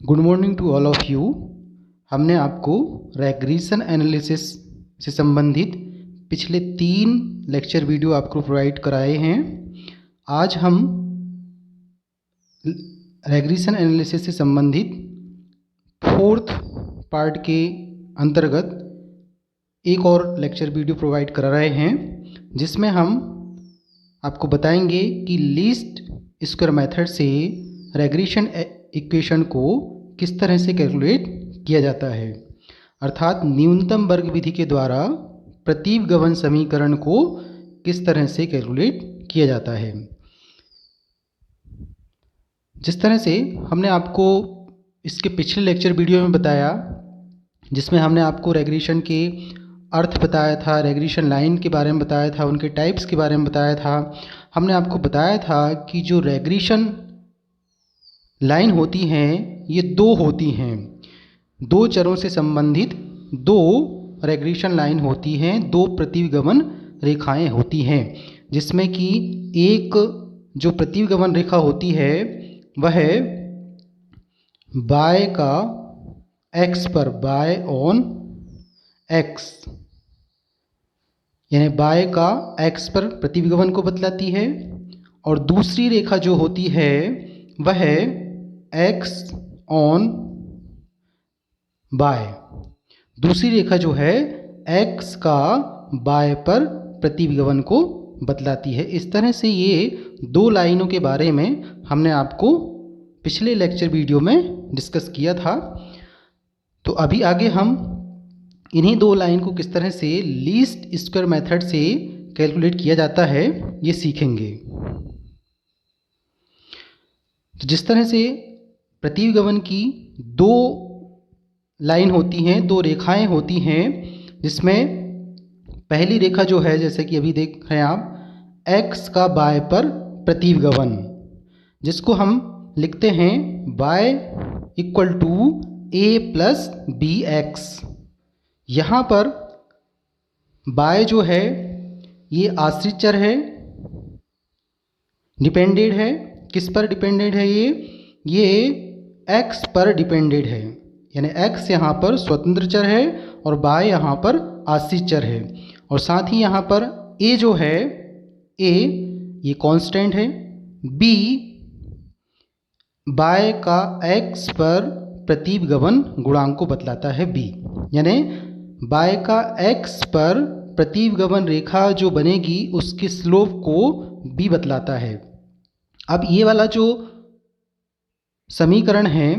Good morning to all of you. हमने आपको regression analysis से संबंधित पिछले 3 लेक्चर वीडियो आपको प्रोवाइड कराए हैं। आज हम रेग्रेशन एनालिसिस से संबंधित 4th पार्ट के अंतर्गत एक और लेक्चर वीडियो प्रोवाइड करा रहे हैं, जिसमें हम आपको बताएंगे कि लीस्ट स्क्वायर मेथड से रेग्रेशन इक्वेशन को किस तरह से कैलकुलेट किया जाता है, अर्थात न्यूनतम वर्ग विधि के द्वारा प्रतीक-गवन समीकरण को किस तरह से कैलकुलेट किया जाता है। जिस तरह से हमने आपको इसके पिछले लेक्चर वीडियो में बताया, जिसमें हमने आपको रेग्रेशन के अर्थ बताया था, रेग्रेशन लाइन के बारे में बताया था, उनके टाइप्स के बारे में बताया था। हमने आपको बताया था कि जो रेग्रेशन लाइन होती हैं ये 2 होती हैं, 2 चरों से संबंधित 2 रेग्रेशन लाइन होती हैं, 2 प्रतिगमन रेखाएं होती हैं, जिसमें कि एक जो प्रतिगमन रेखा होती है वह बाय का x पर बाय ऑन x, यानी बाय का x पर प्रतिगमन को बतलाती है, और दूसरी रेखा जो होती है वह x ऑन बाय, दूसरी रेखा जो है x का बाय पर प्रतिगमन को बतलाती है। इस तरह से ये 2 लाइनों के बारे में हमने आपको पिछले लेक्चर वीडियो में डिस्कस किया था। तो अभी आगे हम इन्हीं 2 लाइन को किस तरह से लीस्ट स्क्वायर मेथड से कैलकुलेट किया जाता है ये सीखेंगे। तो जिस तरह से प्रतिगमन की 2 लाइन होती हैं, 2 रेखाएं होती हैं, जिसमें पहली रेखा जो है, जैसे कि अभी देख रहे हैं आप, x का बाय पर प्रतिगमन, जिसको हम लिखते हैं y equal to a plus B X. यहाँ पर y जो है ये आश्रित चर है, डिपेंडेंट है। किस पर डिपेंडेंट है? ये x पर डिपेंडेंट है, यानी x यहाँ पर स्वतंत्र चर है और y यहाँ पर आश्रित चर है। और साथ ही यहाँ पर a जो है, a ये कांस्टेंट है, b y का x पर प्रतिगमन गुणांक को बतलाता है b, यानी y का x पर प्रतिगमन रेखा जो बनेगी उसके स्लोप को b बतलाता है। अब ये वाला जो समीकरण है,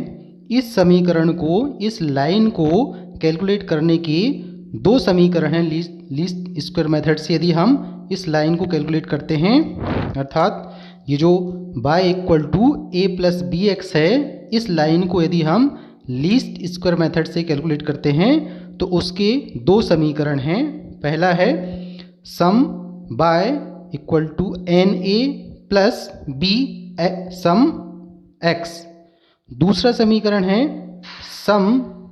इस समीकरण को, इस लाइन को कैलकुलेट करने के 2 समीकरण हैं लीस्ट स्क्वायर मेथड से। यदि हम इस लाइन को कैलकुलेट करते हैं, अर्थात ये जो y equal to a plus B X है, इस लाइन को यदि हम लीस्ट स्क्वायर मेथड से कैलकुलेट करते हैं तो उसके 2 समीकरण हैं। पहला है sum y equal to N A plus B sum x, दूसरा समीकरण है sum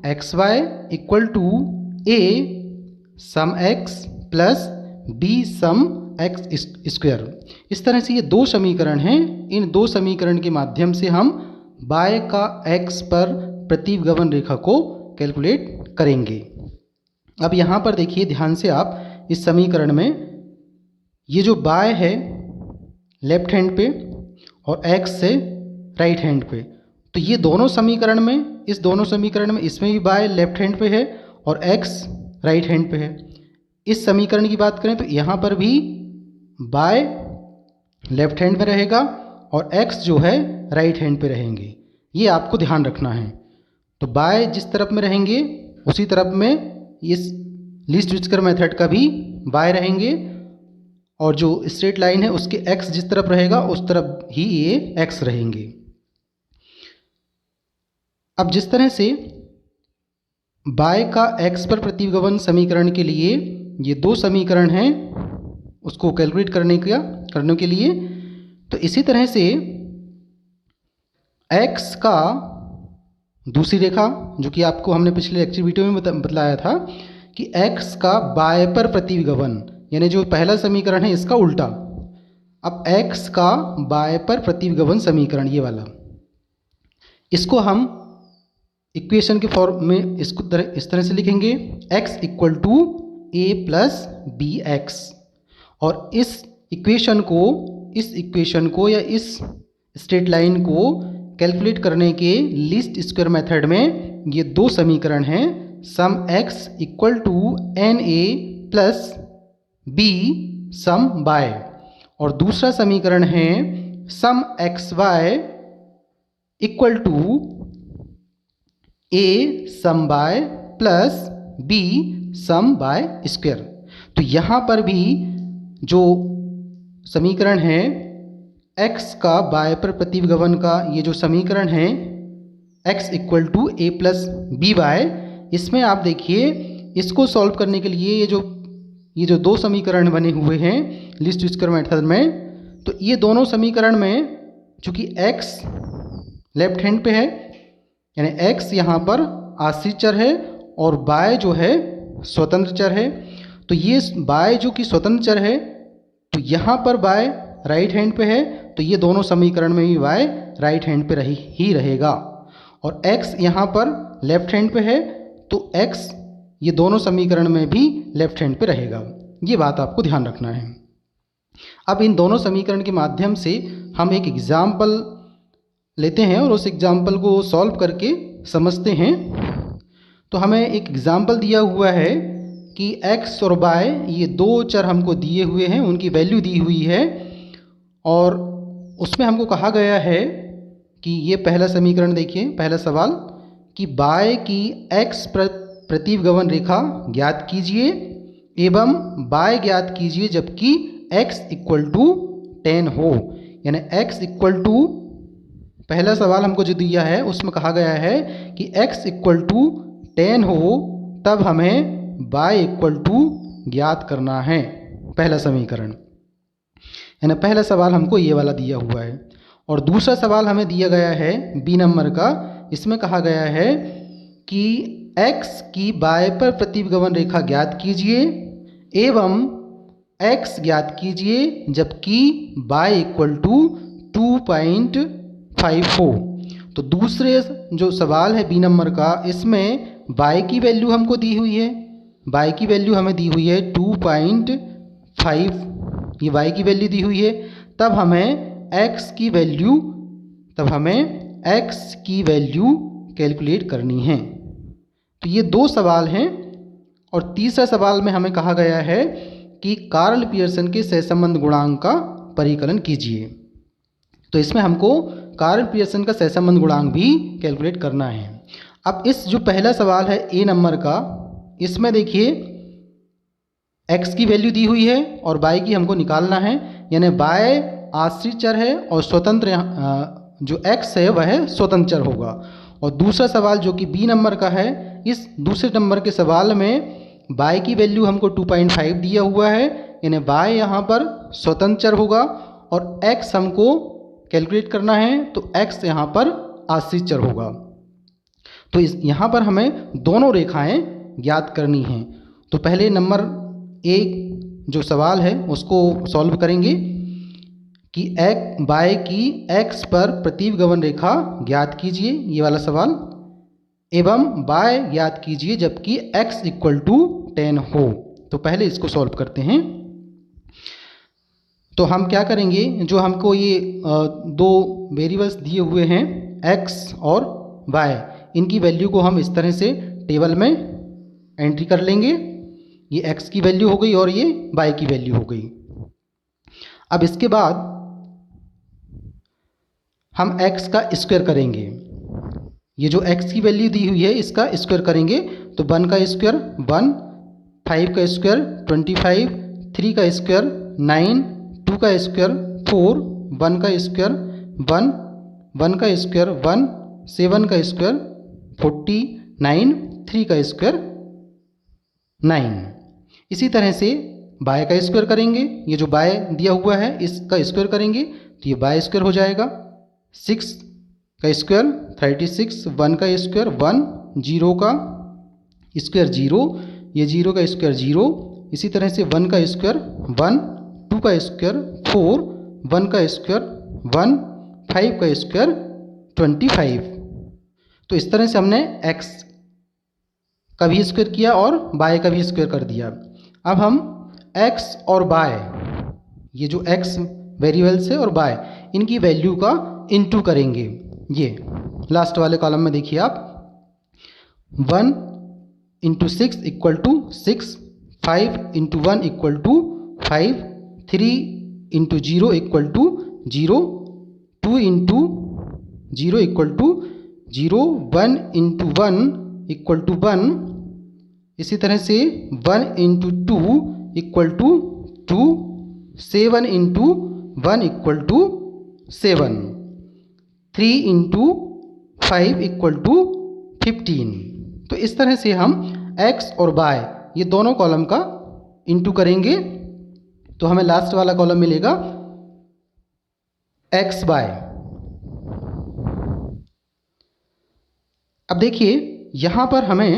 X Y equal to A sum x plus B sum x square. इस तरह से ये 2 समीकरण हैं। इन 2 समीकरण के माध्यम से हम y का x पर प्रतिगमन रेखा को कैलकुलेट करेंगे। अब यहाँ पर देखिए ध्यान से आप, इस समीकरण में ये जो y है लेफ्ट हैंड पे और x से राइट हैंड पे, तो ये दोनों समीकरण में, इस दोनों समीकरण में इसमें भी y लेफ्ट हैंड पे है और x राइट हैंड पे है। इस समीकरण की बात करें तो यहाँ पर भी y लेफ्ट हैंड में रहेगा और x जो है राइट हैंड पे रहेंगे। ये आपको ध्यान रखना है। तो y जिस तरफ में रहेंगे उसी तरफ में इस लीस्ट स्क्वायर मेथड का भी y रहेंगे, और जो स्ट्रेट लाइन है उसके x जिस तरफ रहेगा उस तरफ ही ये x रहेंगे। अब जिस तरह से y का x पर प्रतिगमन समीकरण के लिए ये 2 समीकरण हैं उसको कैलकुलेट करने के लिए, तो इसी तरह से x का दूसरी रेखा, जो कि आपको हमने पिछले लेक्चर वीडियो में बतलाया था कि x का y पर प्रतिगमन, यानी जो पहला समीकरण है इसका उल्टा। अब x का y पर प्रतिगमन समीकरण, ये वाला, इसको हम इक्वेशन के फॉर्म में इसको इस तरह से लिखेंगे, x equal to A plus B X. और इस इक्वेशन को या इस स्ट्रेट लाइन को कैलकुलेट करने के लीस्ट स्क्वायर मेथड में ये दो समीकरण हैं, sum x equal to N A plus B sum Y, और दूसरा समीकरण है sum X Y equal to A sum Y plus B sum Y square. तो यहाँ पर भी जो समीकरण है x का बाय पर प्रतिगमन का ये जो समीकरण है x equal to A plus B Y, इसमें आप देखिए इसको सॉल्व करने के लिए ये जो दो समीकरण बने हुए हैं लीस्ट स्क्वायर मेथड में, तो ये दोनों समीकरण में चूँकि x लेफ्ट हैंड पे है, यानी x यहाँ पर आश्रित चर है और y जो है स्वतंत्र चर है, तो ये y जो कि स्वतंत्र चर है तो यहाँ पर y राइट हैंड पे है, तो ये दोनों समीकरण में भी y राइट हैंड पे ही रहेगा, और x यहाँ पर लेफ्ट हैंड पे है तो x ये दोनों समीकरण में भी लेफ्ट हैंड पे रहेगा। ये बात आपको ध्यान रखना है। अब इन दोनों समीकरण के माध्यम से हम एक एग्जाम्पल लेते हैं और उस एग्जाम्पल को सॉल्व करके समझते हैं। तो हमें एक एग्जाम्पल दिया हुआ है कि x और y ये दो चर हमको दिए हुए हैं, उनकी वैल्यू दी हुई है, और उसमें हमको कहा गया है कि ये पहला समीकरण देखिए, पहला सवाल कि y की x प्रतिगमन रेखा ज्ञात कीजिए एवं y ज्ञात कीजिए जबकि x इक्वल टू 10 हो। यानी x इक्वल टू, पहला सवाल हमको जो दिया है उसमें कहा गया है कि x इक्वल टू 10 हो तब हमें y इक्वल टू ज्ञात करना है, पहला समीकरण। यानी पहला सवाल हमको ये वाला दिया हुआ है। और दूसरा सवाल हमें दिया गया है बी नंबर का, इसमें कहा गया है कि x की y पर प्रतिगमन रेखा ज्ञात कीजिए एवं x ज्ञात कीजिए जबकि y इक्वल टू 2.5 हो। तो दूसरे जो सवाल है बी नंबर का, इसमें y की वैल्यू हमको दी हुई है, y की वैल्यू हमें दी हुई है 2.5, ये y की वैल्यू दी हुई है, तब हमें x की वैल्यू कैलकुलेट करनी है। तो ये दो सवाल हैं। और तीसरा सवाल में हमें कहा गया है कि कार्ल पियर्सन के सहसंबंध गुणांक का परिकलन कीजिए। तो इसमें हमको कार्ल पियर्सन का सहसंबंध गुणांक भी कैलकुलेट करना है। अब इस जो पहला सवाल है ए नंबर का, इसमें देखिए x की वैल्यू दी हुई है और y की हमको निकालना है, यानी y आश्रित चर है और स्वतंत्र जो x है वह स्वतंत्र चर होगा। और दूसरा सवाल जो कि बी नंबर का है, इस दूसरे नंबर के सवाल में y की वैल्यू हमको 2.5 दिया हुआ है, यानी y यहाँ पर स्वतंत्र चर होगा और x हमको कैलकुलेट करना है तो x यहाँ पर आश्रित चर होगा। तो यहाँ पर हमें दोनों रेखाएं ज्ञात करनी हैं। तो पहले नंबर एक जो सवाल है उसको सॉल्व करेंगे कि y की x पर प्रतिगमन रेखा ज्ञात कीजिए, ये वाला सवाल, एवं y ज्ञात कीजिए जबकि x इक्वल टू 10 हो। तो पहले इसको सॉल्व करते हैं। तो हम क्या करेंगे, जो हमको ये दो वेरिएबल्स दिए हुए हैं x और y, इनकी वैल्यू को हम इस तरह से टेबल में एंट्री कर लेंगे। ये x की वैल्यू हो गई और ये y की वैल्यू हो गई। अब इसके बाद हम x का स्क्वायर करेंगे। ये जो x की वैल्यू दी हुई है इसका स्क्वायर करेंगे, तो 1 का स्क्वायर 1, 5 का स्क्वायर 25, 3 का स्क्वायर 9, 2 का स्क्वायर 4, 1 का स्क्वायर 1, 1 का स्क्वायर 1, 7 का स्क्वायर 49, 3 का स्क्वायर 9। इसी तरह से y का स्क्वायर करेंगे, ये जो y दिया हुआ है इसका स्क्वायर करेंगे तो ये y स्क्वायर हो जाएगा। 6 का स्क्वायर 36, 1 का स्क्वायर 1, 0 का स्क्वायर 0, ये 0 का स्क्वायर 0। इसी तरह से 1 का स्क्वायर 1, 2 का स्क्वायर 4, 1 का स्क्वायर 1, 5 का स्क्वायर 25। तो इस तरह से हमने x का भी स्क्वायर किया और y का भी स्क्वायर कर दिया। अब हम x और y, ये जो x वेरिएबल्स है और y, इनकी वैल्यू का इनटू करेंगे। ये लास्ट वाले कॉलम में देखिए आप, 1 into 6 equal to 6, 5 into 1 equal to 5, 3 into 0 equal to 0, 2 into 0 equal to 0, 1 into 1 equal to 1, इसी तरह से 1 into 2 equal to 2, 7 into 1 equal to 7, 3 into 5 equal to 15। तो इस तरह से हम x और y ये दोनों कॉलम का इंटू करेंगे, तो हमें लास्ट वाला कॉलम मिलेगा xy। अब देखिए यहाँ पर हमें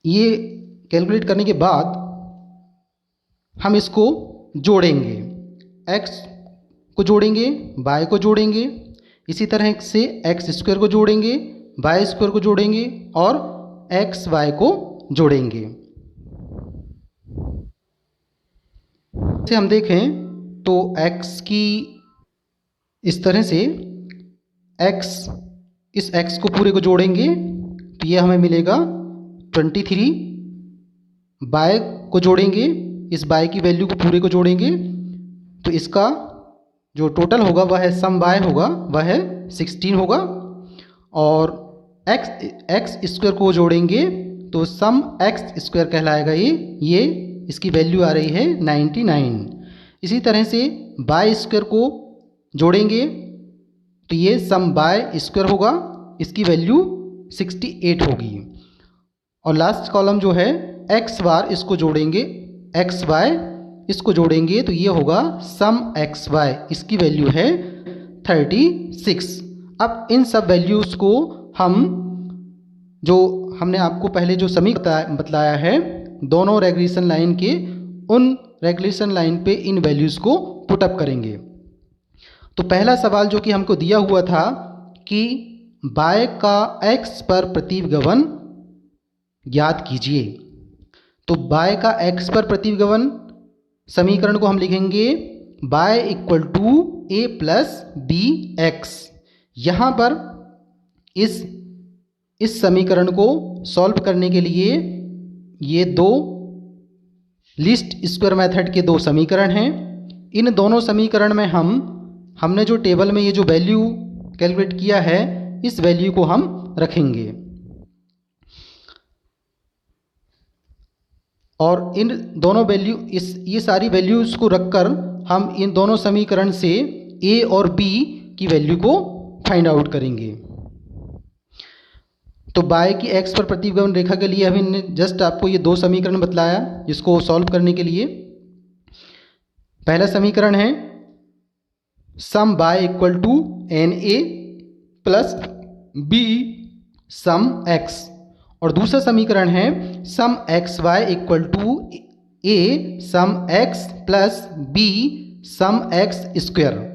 ये कैलकुलेट करने के बाद हम इसको जोड़ेंगे, x को जोड़ेंगे, y को जोड़ेंगे, इसी तरह से एक्स स्क्वायर को जोड़ेंगे, वाई स्क्वायर को जोड़ेंगे और एक्स वाई को जोड़ेंगे। से हम देखें तो x की इस तरह से x, इस x को पूरे को जोड़ेंगे तो ये हमें मिलेगा 23, y को जोड़ेंगे, इस y की वैल्यू को पूरे को जोड़ेंगे तो इसका जो टोटल होगा वह है सम y होगा, वह है 16 होगा, और x स्क्वायर को जोड़ेंगे तो सम x स्क्वायर कहलाएगा ये इसकी वैल्यू आ रही है 99। इसी तरह से y स्क्वायर को जोड़ेंगे तो ये सम y स्क्वायर होगा, इसकी वैल्यू 68 होगी। और लास्ट कॉलम जो है x बार, इसको जोड़ेंगे, x y इसको जोड़ेंगे तो ये होगा सम एक्स वाई, इसकी वैल्यू है 36। अब इन सब वैल्यूज़ को हम, जो हमने आपको पहले जो समीकरण बतलाया है दोनों रेगुलेशन लाइन के, उन रेगुलेशन लाइन पे इन वैल्यूज़ को पुटअप करेंगे। तो पहला सवाल जो कि हमको दिया हुआ था कि y का x पर प्रतिगमन ज्ञात कीजिए, तो y का x पर प्रतिगमन समीकरण को हम लिखेंगे y equal to a plus B X. यहाँ पर इस समीकरण को सॉल्व करने के लिए ये दो लीस्ट स्क्वायर मेथड के दो समीकरण हैं। इन दोनों समीकरण में हमने जो टेबल में ये जो वैल्यू कैलकुलेट किया है, इस वैल्यू को हम रखेंगे और इन दोनों वैल्यू, ये सारी वैल्यूज़ को रखकर हम इन दोनों समीकरण से a और b की वैल्यू को फाइंड आउट करेंगे। तो y की x पर प्रतिगमन रेखा के लिए अभी हमने जस्ट आपको ये दो समीकरण बतलाया इसको सॉल्व करने के लिए। पहला समीकरण है sum y equal to N A plus B sum x, और दूसरा समीकरण है sum X Y equal to A sum X plus B sum X square.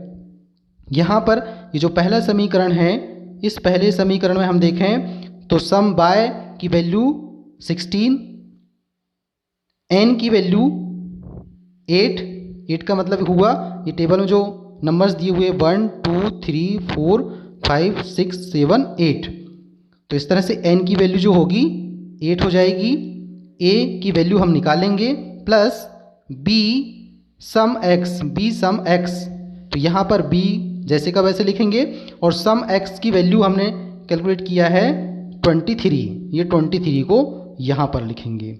यहाँ पर ये जो पहला समीकरण है, इस पहले समीकरण में हम देखें तो सम y की वैल्यू 16, n की वैल्यू 8 का मतलब हुआ ये टेबल में जो नंबर्स दिए हुए 1 2 3 4 5 6 7 8, तो इस तरह से n की वैल्यू जो होगी 8 हो जाएगी, a की वैल्यू हम निकालेंगे प्लस b सम x, तो यहाँ पर b जैसे का वैसे लिखेंगे और सम x की वैल्यू हमने कैलकुलेट किया है 23, ये 23 को यहाँ पर लिखेंगे,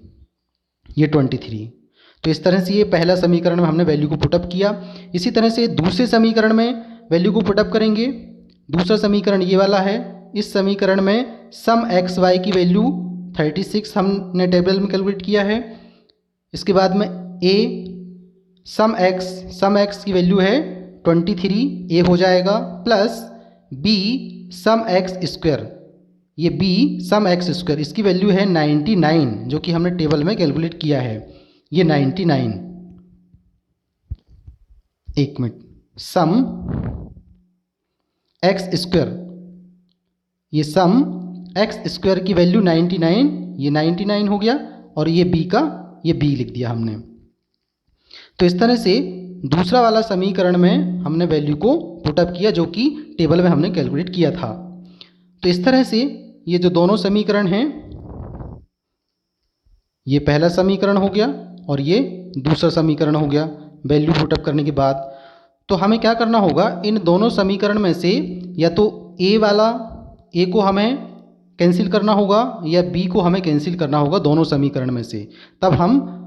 ये 23। तो इस तरह से ये पहला समीकरण में हमने वैल्यू को पुटअप किया। इसी तरह से दूसरे समीकरण में वैल्यू को पुटअप करेंगे। दूसरा समीकरण ये वाला है। इस समीकरण में सम एक्स वाई की वैल्यू 36 हमने टेबल में कैलकुलेट किया है। इसके बाद में a सम एक्स की वैल्यू है 23, a हो जाएगा, प्लस b सम एक्स स्क्वायर, ये b सम एक्स स्क्वायर, इसकी वैल्यू है 99 जो कि हमने टेबल में कैलकुलेट किया है, ये 99। एक मिनट, सम एक्स स्क्वायर, ये सम एक्स स्क्वायर की वैल्यू 99, ये 99 हो गया, और ये बी का ये बी लिख दिया हमने। तो इस तरह से दूसरा वाला समीकरण में हमने वैल्यू को पुटअप किया जो कि टेबल में हमने कैलकुलेट किया था। तो इस तरह से ये जो दोनों समीकरण हैं, ये पहला समीकरण हो गया और ये दूसरा समीकरण हो गया वैल्यू पुटअप करने के बाद। तो हमें क्या करना होगा, इन दोनों समीकरण में से या तो ए को हमें कैंसिल करना होगा या बी को हमें कैंसिल करना होगा दोनों समीकरण में से। तब हम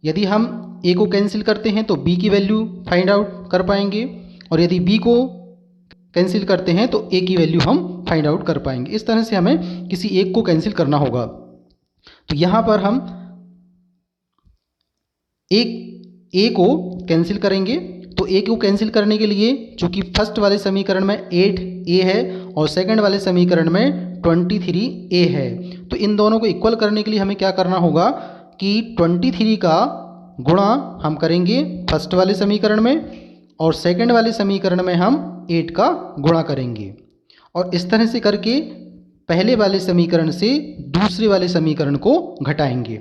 यदि हम ए को कैंसिल करते हैं तो बी की वैल्यू फाइंड आउट कर पाएंगे, और यदि बी को कैंसिल करते हैं तो ए की वैल्यू हम फाइंड आउट कर पाएंगे। इस तरह से हमें किसी एक को कैंसिल करना होगा। तो यहाँ पर हम ए को कैंसिल करेंगे। तो ए को कैंसिल करने के लिए चूंकि फर्स्ट वाले समीकरण में 8a है और सेकंड वाले समीकरण में 23a है, तो इन दोनों को इक्वल करने के लिए हमें क्या करना होगा कि 23 का गुणा हम करेंगे फर्स्ट वाले समीकरण में और सेकंड वाले समीकरण में हम 8 का गुणा करेंगे, और इस तरह से करके पहले वाले समीकरण से दूसरे वाले समीकरण को घटाएंगे।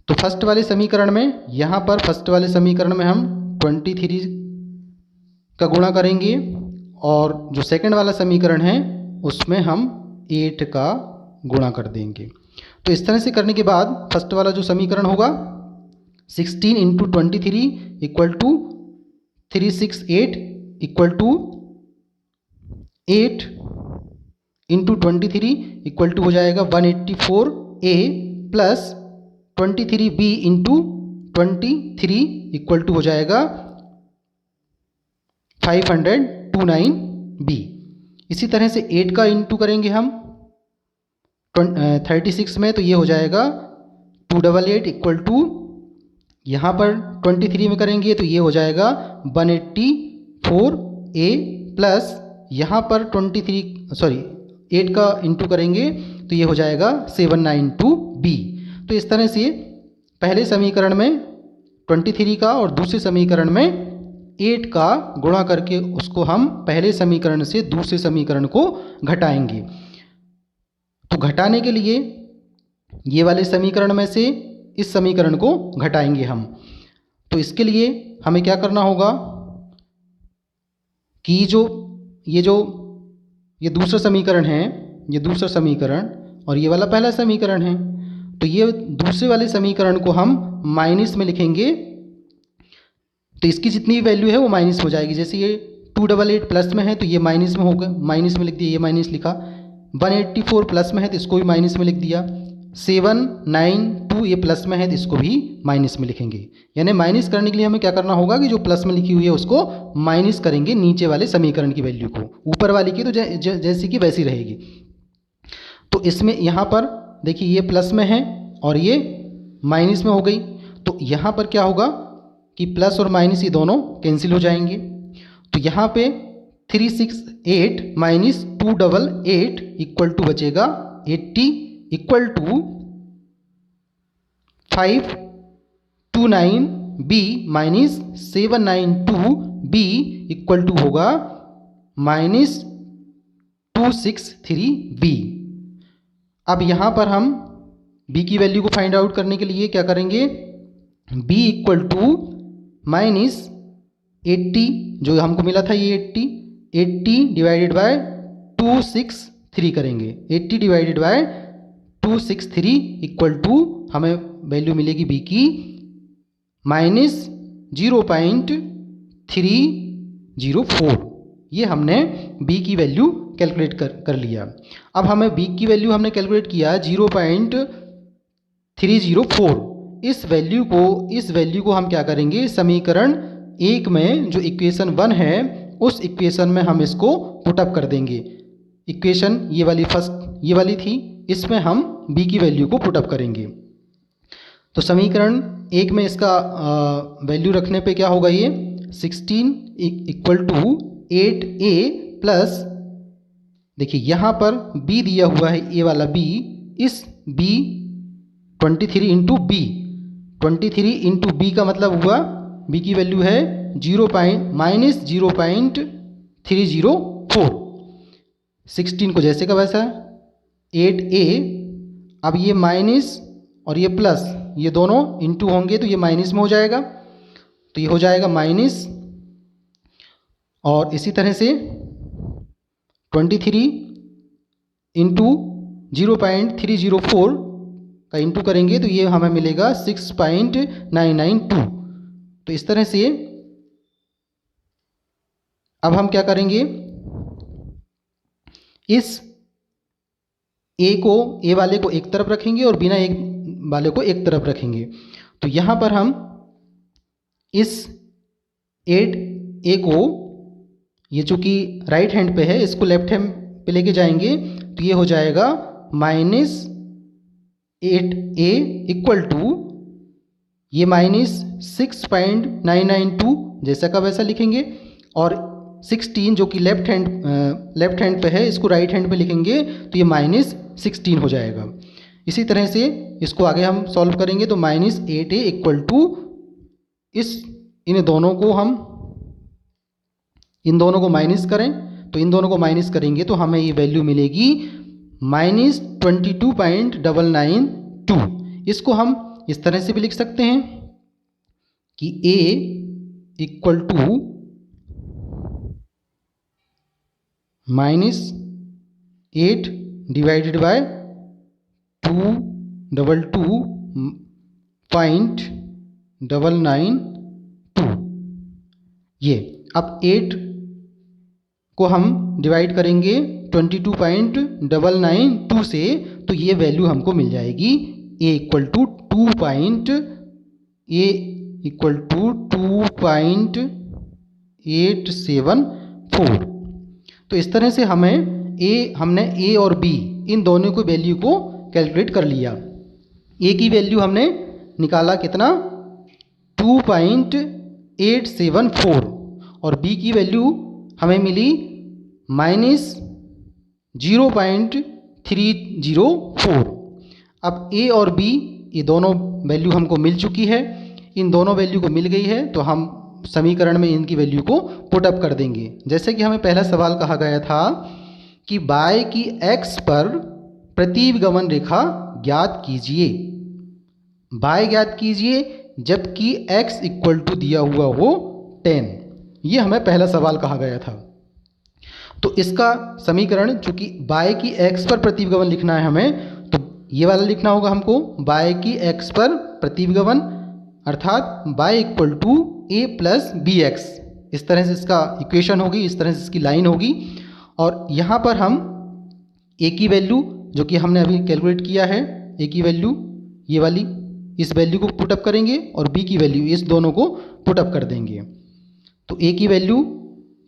तो फर्स्ट वाले समीकरण में यहाँ पर फर्स्ट वाले समीकरण में हम 23 का गुणा करेंगे, और जो सेकंड वाला समीकरण है उसमें हम 8 का गुणा कर देंगे। तो इस तरह से करने के बाद फर्स्ट वाला जो समीकरण होगा 16 into 23 equal to 368 equal to 8 into 23 equal to हो जाएगा 184a plus 23b into 23 equal to हो जाएगा 529b। इसी तरह से 8 का इंटू करेंगे हम 36 में, तो ये हो जाएगा 288 इक्वल टू, यहाँ पर 23 में करेंगे तो ये हो जाएगा 184a प्लस यहाँ पर 8 का इंटू करेंगे तो ये हो जाएगा 792b। तो इस तरह से पहले समीकरण में 23 का और दूसरे समीकरण में 8 का गुणा करके उसको हम पहले समीकरण से दूसरे समीकरण को घटाएंगे। तो घटाने के लिए ये वाले समीकरण में से इस समीकरण को घटाएंगे हम। तो इसके लिए हमें क्या करना होगा कि ये दूसरा समीकरण है, ये दूसरा समीकरण और ये वाला पहला समीकरण है, तो ये दूसरे वाले समीकरण को हम माइनस में लिखेंगे। तो इसकी जितनी भी वैल्यू है वो माइनस हो जाएगी। जैसे ये 288 प्लस में है तो ये माइनस में होगा, माइनस में लिख दिया, ये माइनस लिखा। 184 प्लस में है तो इसको भी माइनस में लिख दिया। 792 ये प्लस में है तो इसको भी माइनस में लिखेंगे। यानी माइनस करने के लिए हमें क्या करना होगा कि जो प्लस में लिखी हुई है उसको माइनस करेंगे नीचे वाले समीकरण की वैल्यू को, ऊपर वाली की तो जैसी की वैसी रहेगी। तो इसमें यहाँ पर देखिए ये प्लस में है और ये माइनस में हो गई, तो यहाँ पर क्या होगा कि प्लस और माइनस ये दोनों कैंसिल हो जाएंगे। तो यहाँ पे 368 माइनस 288 इक्वल टू बचेगा 80 equal to 529b minus 792b equal to होगा माइनस 263b। अब यहाँ पर हम b की वैल्यू को फाइंड आउट करने के लिए क्या करेंगे, b इक्वल टू माइनस 80 जो हमको मिला था ये 80 डिवाइडेड बाय 263 करेंगे। 80 डिवाइडेड बाय 263 इक्वल टू हमें वैल्यू मिलेगी b की माइनस 0.304। ये हमने b की वैल्यू कैलकुलेट कर लिया। अब हमें b की वैल्यू हमने कैलकुलेट किया 0.304। इस वैल्यू को हम क्या करेंगे, समीकरण 1 में जो इक्वेशन 1 है उस इक्वेशन में हम इसको पुटअप कर देंगे। इक्वेशन ये वाली थी, इसमें हम b की वैल्यू को पुटअप करेंगे। तो समीकरण 1 में इसका वैल्यू रखने पे क्या होगा, ये 16 इक्वल टू 8a प्लस, देखिए यहाँ पर b दिया हुआ है, a वाला b, इस b 23 into B, 23 into B का मतलब हुआ b की वैल्यू है माइनस 0.304 4। 16 को जैसे का वैसा 8a। अब ये माइनस और ये प्लस, ये दोनों इंटू होंगे तो ये माइनस में हो जाएगा, तो ये हो जाएगा माइनस। और इसी तरह से 23 इंटू 0.304 का इंटू करेंगे तो ये हमें मिलेगा 6.992। तो इस तरह से अब हम क्या करेंगे, इस ए वाले को एक तरफ रखेंगे और बिना एक वाले को एक तरफ रखेंगे। तो यहाँ पर हम इस 8a को, ये चूँकि राइट हैंड पे है, इसको लेफ्ट हैंड पे लेके जाएंगे तो ये हो जाएगा -8a इक्वल टू ये -6.992 जैसा का वैसा लिखेंगे, और 16 जो कि लेफ्ट हैंड पे है इसको राइट हैंड पे लिखेंगे तो ये -16 हो जाएगा। इसी तरह से इसको आगे हम सॉल्व करेंगे तो -8a इक्वल टू इन दोनों को माइनस करें, तो इन दोनों को माइनस करेंगे तो हमें ये वैल्यू मिलेगी -22.992। इसको हम इस तरह से भी लिख सकते हैं कि a equal to -8 divided by 222.992। ये अब 8 को हम डिवाइड करेंगे 22.992 से तो ये वैल्यू हमको मिल जाएगी a इक्वल टू 2.874। तो इस तरह से हमने a और b इन दोनों की वैल्यू को कैलकुलेट कर लिया। a की वैल्यू हमने निकाला कितना, 2.874, और b की वैल्यू हमें मिली -0.304। अब a और b ये दोनों वैल्यू हमको मिल चुकी है, इन दोनों वैल्यू को मिल गई है तो हम समीकरण में इनकी वैल्यू को पुट अप कर देंगे। जैसे कि हमें पहला सवाल कहा गया था कि y की x पर प्रतिगमन रेखा ज्ञात कीजिए, y ज्ञात कीजिए जबकि x इक्वल टू दिया हुआ हो 10। ये हमें पहला सवाल कहा गया था। तो इसका समीकरण, चूंकि y की x पर प्रतिगमन लिखना है हमें, तो ये वाला लिखना होगा हमको, y की x पर प्रतिगमन अर्थात y equal to a plus B X. इस तरह से इसका इक्वेशन होगी, इस तरह से इसकी लाइन होगी। और यहाँ पर हम a की वैल्यू जो कि हमने अभी कैलकुलेट किया है, a की वैल्यू ये वाली, इस वैल्यू को पुटअप करेंगे और b की वैल्यू इस दोनों को पुटअप कर देंगे। तो a की वैल्यू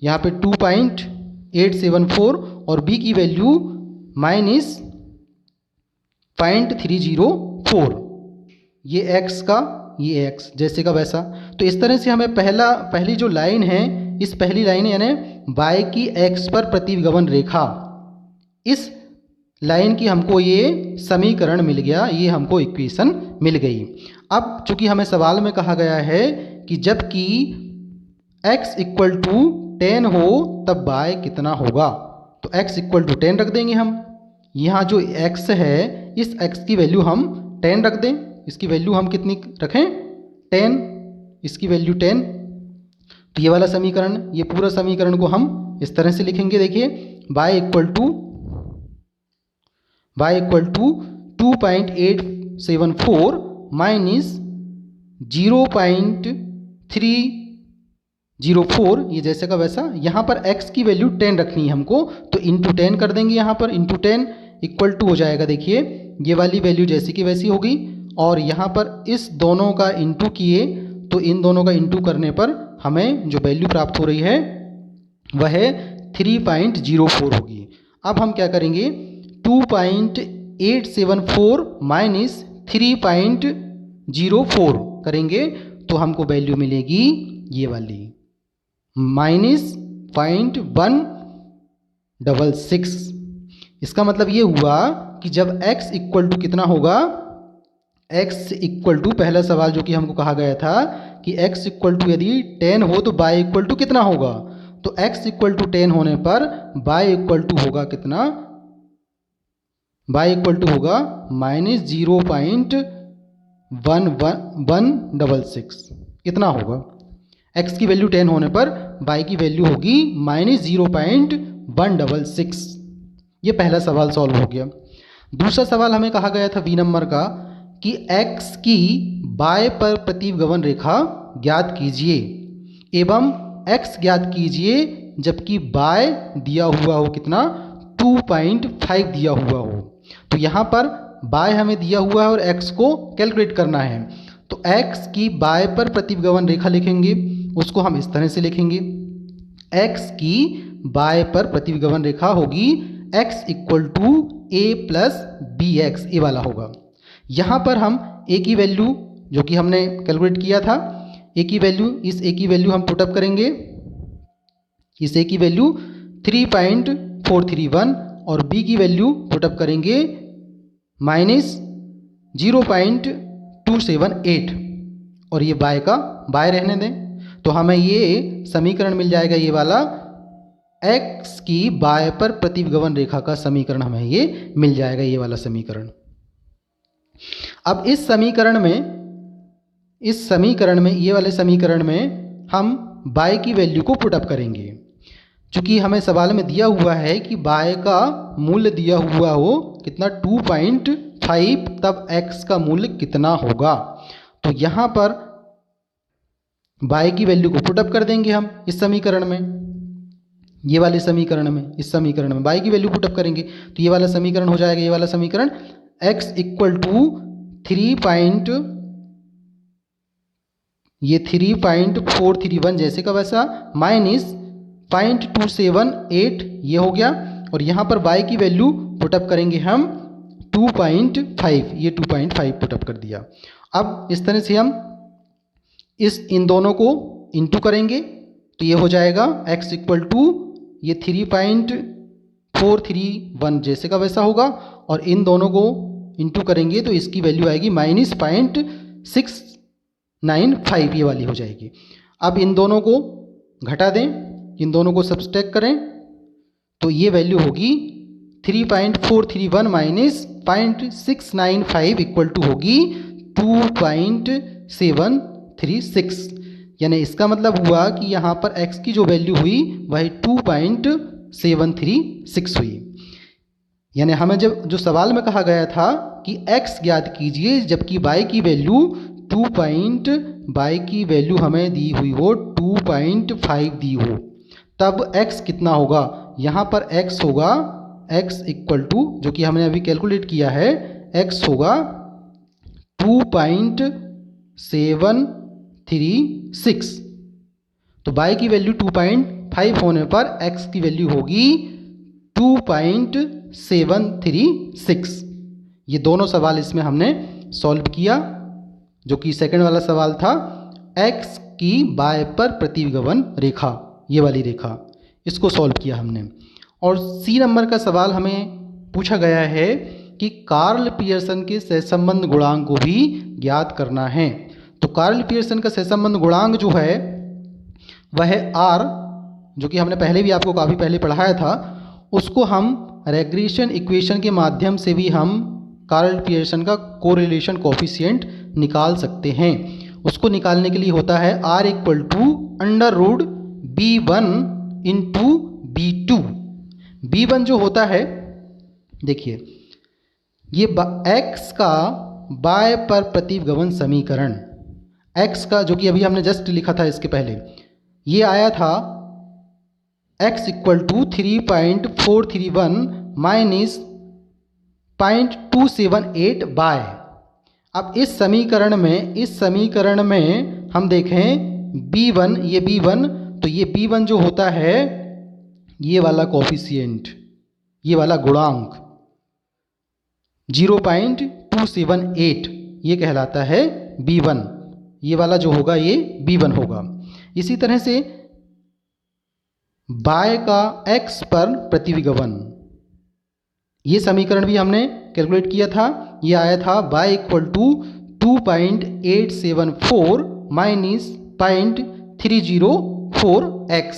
यहाँ पे 2.874 और b की वैल्यू -0.304। ये x का, ये x जैसे का वैसा। तो इस तरह से हमें पहली जो लाइन है, इस पहली लाइन यानी y की x पर प्रतिगमन रेखा, इस लाइन की हमको ये समीकरण मिल गया, ये हमको इक्वेशन मिल गई। अब चूंकि हमें सवाल में कहा गया है कि जबकि x इक्वल टू 10 हो तब y कितना होगा, तो x इक्वल टू 10 रख देंगे हम। यहाँ जो x है इस x की वैल्यू हम 10 रख दें। इसकी वैल्यू हम कितनी रखें, 10, इसकी वैल्यू 10। तो ये वाला समीकरण, ये पूरा समीकरण को हम इस तरह से लिखेंगे। देखिए y इक्वल टू 2.874 माइनस 0.304, ये जैसे का वैसा। यहाँ पर x की वैल्यू 10 रखनी है हमको, तो इंटू 10 कर देंगे। यहाँ पर इंटू 10 इक्वल टू हो जाएगा, देखिए ये वाली वैल्यू जैसी की वैसी होगी। और यहाँ पर इस दोनों का इंटू किए तो इन दोनों का इंटू करने पर हमें जो वैल्यू प्राप्त हो रही है वह 3.04 होगी। अब हम क्या करेंगे, 2.874 माइनस 3.04 करेंगे तो हमको वैल्यू मिलेगी ये वाली -0.166। इसका मतलब ये हुआ कि जब x इक्वल टू कितना होगा, x इक्वल टू, पहला सवाल जो कि हमको कहा गया था कि x इक्वल टू यदि 10 हो तो y इक्वल टू कितना होगा, तो x इक्वल टू 10 होने पर y इक्वल टू होगा कितना, y इक्वल टू होगा -0.1166। कितना होगा, x की वैल्यू 10 होने पर y की वैल्यू होगी -0.166। ये पहला सवाल सॉल्व हो गया। दूसरा सवाल हमें कहा गया था बी नंबर का कि x की y पर प्रतिगमन रेखा ज्ञात कीजिए एवं x ज्ञात कीजिए जबकि y दिया हुआ हो कितना, 2.5 दिया हुआ हो। तो यहाँ पर y हमें दिया हुआ है और x को कैलकुलेट करना है। तो x की y पर प्रतिगमन रेखा लिखेंगे, उसको हम इस तरह से लिखेंगे, x की y पर प्रतिगमन रेखा होगी x equal to a plus B X, A वाला होगा। यहाँ पर हम a की वैल्यू जो कि हमने कैलकुलेट किया था, a की वैल्यू, इस a की वैल्यू हम पुटअप करेंगे, इस a की वैल्यू 3.431 और b की वैल्यू पुटअप करेंगे -0.278 और ये y का y रहने दें। तो हमें ये समीकरण मिल जाएगा, ये वाला x की y पर प्रतिगमन रेखा का समीकरण हमें ये मिल जाएगा, ये वाला समीकरण। अब इस समीकरण में ये वाले समीकरण में हम y की वैल्यू को पुटअप करेंगे। चूँकि हमें सवाल में दिया हुआ है कि y का मूल्य दिया हुआ हो कितना, 2.5, तब x का मूल्य कितना होगा। तो यहाँ पर y की वैल्यू को पुटअप कर देंगे हम इस समीकरण में, ये वाले समीकरण में, इस समीकरण में y की वैल्यू पुटअप करेंगे तो ये वाला समीकरण हो जाएगा, ये वाला समीकरण x इक्वल टू 3.431 जैसे का वैसा -0.278 ये हो गया। और यहाँ पर y की वैल्यू पुटअप करेंगे हम 2.5, ये 2.5 पुटअप कर दिया। अब इस तरह से हम इन दोनों को इंटू करेंगे तो ये हो जाएगा x इक्वल टू ये 3.431 जैसे का वैसा होगा, और इन दोनों को इंटू करेंगे तो इसकी वैल्यू आएगी -0.695, ये वाली हो जाएगी। अब इन दोनों को घटा दें, इन दोनों को सब्सट्रैक्ट करें तो ये वैल्यू होगी 3.431 माइनस 0.695 इक्वल टू होगी 2.736। यानी इसका मतलब हुआ कि यहाँ पर x की जो वैल्यू हुई वह 2.736 हुई। यानी हमें जो सवाल में कहा गया था कि x ज्ञात कीजिए जबकि y की वैल्यू y की वैल्यू हमें दी हुई हो 2.5 दी हो, तब x कितना होगा। यहाँ पर x होगा, x इक्वल टू जो कि हमने अभी कैलकुलेट किया है, x होगा 2.736। तो y की वैल्यू 2.5 होने पर x की वैल्यू होगी 2.736। ये दोनों सवाल इसमें हमने सॉल्व किया। जो कि सेकंड वाला सवाल था x की y पर प्रतिगमन रेखा, ये वाली रेखा, इसको सॉल्व किया हमने। और सी नंबर का सवाल हमें पूछा गया है कि कार्ल पियर्सन के सहसंबंध गुणांक को भी ज्ञात करना है। तो कार्ल पियर्सन का सहसंबंध गुणांक जो है वह r, जो कि हमने पहले भी आपको काफ़ी पहले पढ़ाया था, उसको हम रेग्रेशन इक्वेशन के माध्यम से भी हम कार्ल पियर्सन का कोरिलेशन कोफिशिएंट निकाल सकते हैं। उसको निकालने के लिए होता है r equal to √b1 into b2। b1 जो होता है, देखिए ये x का y पर प्रतिगमन समीकरण, x का जो कि अभी हमने जस्ट लिखा था इसके पहले, ये आया था x equal to 3.431 minus 0.278 by. अब इस समीकरण में हम देखें b1, ये b1, तो ये b1 जो होता है ये वाला कोफिशिएंट, ये वाला गुणांक 0.278 ये कहलाता है b1, ये वाला जो होगा ये b1 होगा। इसी तरह से y का x पर प्रतिगमन, ये समीकरण भी हमने कैलकुलेट किया था, ये आया था y equal to 2.874 minus 0.304x।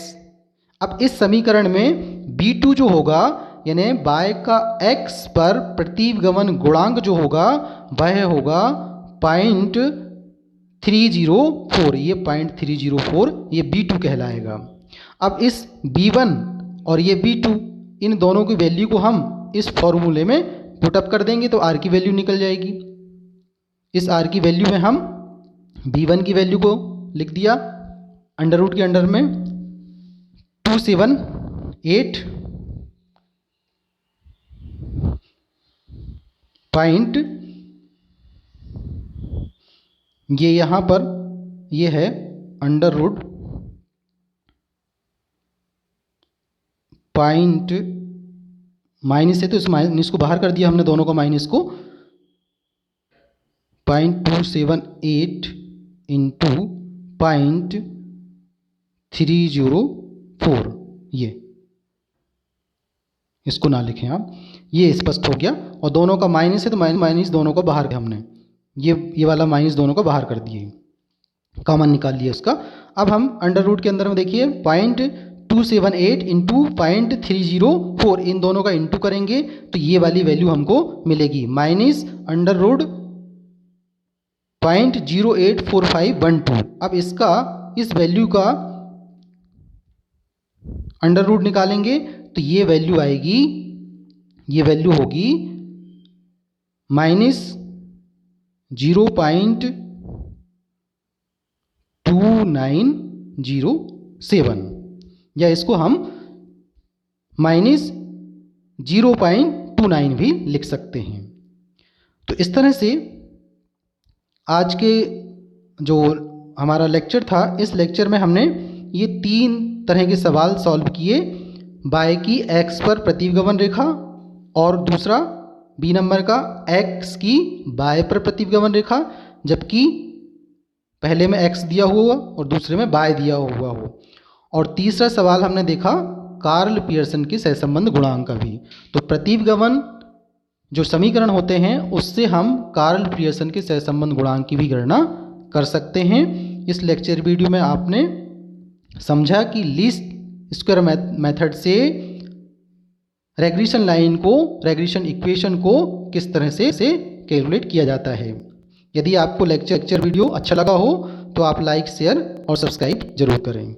अब इस समीकरण में B2 जो होगा यानी y का x पर प्रतिगमन गुणांक जो होगा वह होगा 0.304, ये 0.304 ये B2 कहलाएगा। अब इस B1 और ये B2 इन दोनों की वैल्यू को हम इस फॉर्मूले में पुटअप कर देंगे तो r की वैल्यू निकल जाएगी। इस r की वैल्यू में हम B1 की वैल्यू को लिख दिया अंडर रूट के अंडर में 278 पॉइंट, ये यहाँ पर ये है अंडर रूट पॉइंट माइनस है तो इस माइनस को बाहर कर दिया हमने, दोनों का माइनस को 0.278 इंटू 0.304, ये इसको ना लिखें आप, ये स्पष्ट हो गया। और दोनों का माइनस है तो माइनस दोनों को बाहर हमने ये वाला माइनस दोनों को बाहर कर दिए, कॉमन निकाल लिया उसका। अब हम अंडर रूट के अंदर में देखिए 0.278 इंटू 0.304 इन दोनों का इंटू करेंगे तो ये वाली वैल्यू हमको मिलेगी माइनस अंडर रूट 0.084512। अब इसका इस वैल्यू का अंडर रूट निकालेंगे तो ये वैल्यू आएगी, ये वैल्यू होगी माइनस 0.2907, या इसको हम माइनस 0.29 भी लिख सकते हैं। तो इस तरह से आज के जो हमारा लेक्चर था, इस लेक्चर में हमने ये 3 तरह के सवाल सॉल्व किए, y की x पर प्रतिगमन रेखा, और दूसरा बी नंबर का x की y पर प्रतिगमन रेखा, जबकि पहले में x दिया हुआ और दूसरे में y दिया हुआ हो। और तीसरा सवाल हमने देखा कार्ल पियर्सन के सहसंबंध गुणांक का भी। तो प्रतिगमन जो समीकरण होते हैं उससे हम कार्ल पियर्सन के सहसंबंध गुणांक की भी गणना कर सकते हैं। इस लेक्चर वीडियो में आपने समझा कि लीस्ट स्क्वायर मेथड से रेग्रेशन लाइन को, रेग्रेशन इक्वेशन को किस तरह से कैलकुलेट किया जाता है। यदि आपको लेक्चर वीडियो अच्छा लगा हो तो आप लाइक, शेयर और सब्सक्राइब जरूर करें।